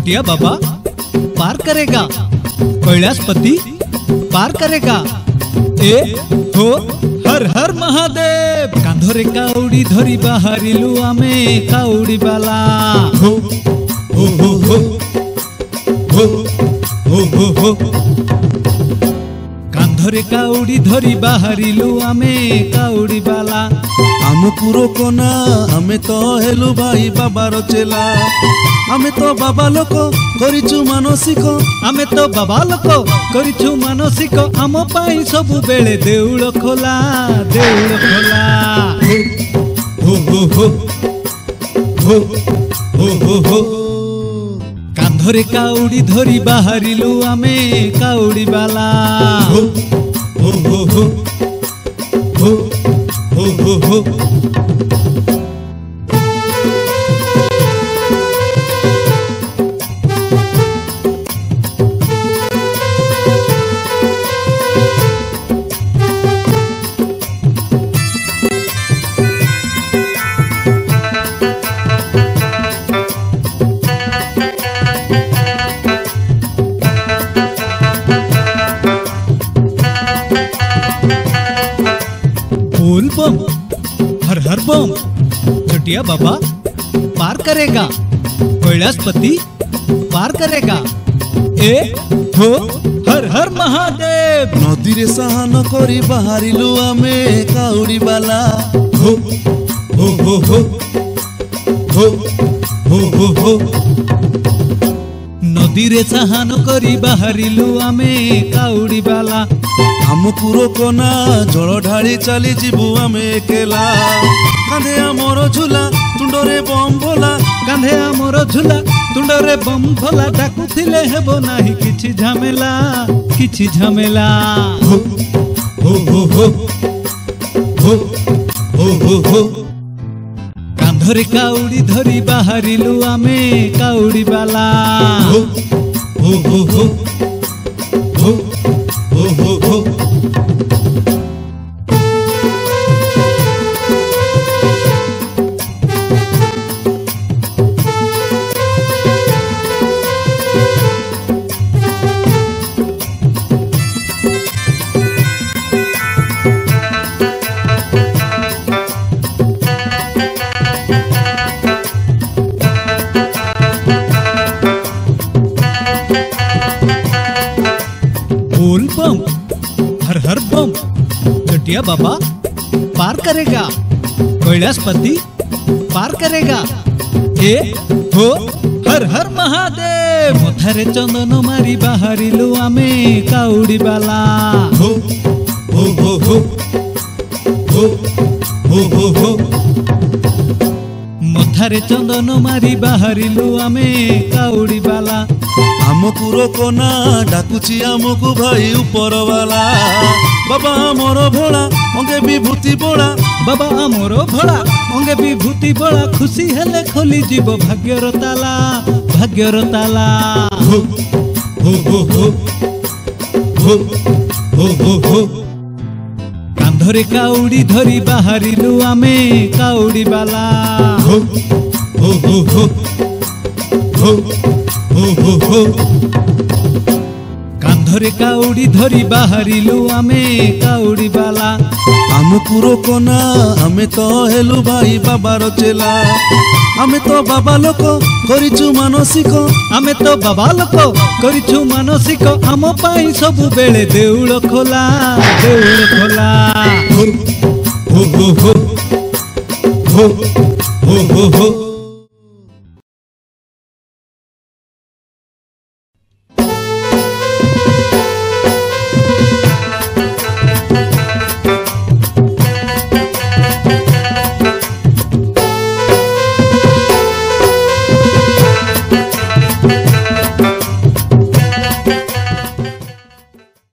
छोटिया बाबा पार करेगा, कैलाशपति पार करेगा। ए हो हर हर महादेव। कांधरे काउड़ी धरी बाहरिलु आमे काउड़ी बाला। हो हो हो हो हो हो हो हो। कांधरे काउड़ी धरी बाहरिलु आमे काउड़ी बाला। आम पुरो कोना आमे तो हेलु भाई बाबार चेला। आमे तो बाबा लोक करिछु मानसिक। आमे तो बाबा लोक करिछु मानसिक। आम पाई सबु बेले देउळ खोला, देउळ खोला। हो हो हो हो हो हो हो। कांधरे काउड़ी धरी बाहरिलु आमे काउड़ी बाला। हो हो हो हो हो हो हो हो। बोल बम हर हर बम। छोटिया बाबा पार करेगा, कैलाशपति पार करेगा। ए हो हर हर महादेव। नदी रे साहन करी बाहरिलु आमे काउड़ी बाला। हो हो हो हो हो हो हो हो। नदी रे साहन करी बाहरिलु आमे काउड़ी बाला। आम पुरो कोना जल ढाली चली जीवु आमे एकेला। कांधे आमर झूला तुंडरे बम भोला। कांधे आमर झूला तुंडरे बम भोला। डाकुथिले हेबो नाही किछि झमेला, किछि झमेला। हो हो हो हो हो हो हो हो। कांधरे काउड़ी धरी बाहरिलु आमे काउड़ी बाला। हो हो हो हो हो हो हो हो। बोल बम हर हर बम। छोटिया बाबा पार करेगा, कैलाशपति पार करेगा। ए हो हर हर महादेव। मथारे चंदन मारी बाहरिलु आमे काउड़ी बाला। हो हो हो हो हो हो हो हो। मथारे चंदन मारी बाहरिलु आमे काउड़ी बाला। आम पुरो कोना डाकुची आमको भाई ऊपर वाला। बाबा मोर भोला अंगे विभूति बोला। बाबा आमर भोला अंगे विभूति बोला। खुशी हेले खोली जीव भाग्यर ताला, भाग्यर ताला। हो हो हो हो हो हो हो हो। कांधरे काउड़ी धरी बाहरिलु आमे काउड़ी बाला। हो हो हो हो हो हो हो हो। कांधरे काउड़ी धरी बाहरिलु आमे काउड़ी बाला। आम पुरो कोना आमे तो हेलु भाई बाबार चेला। आमे तो बाबा लोक करिछु मानसिक। आमे तो बाबा लोक करिछु मानसिक। आम पाई सबु बेले देउळ खोला, देउळ खोला। हो हो हो हो हो हो हो हो।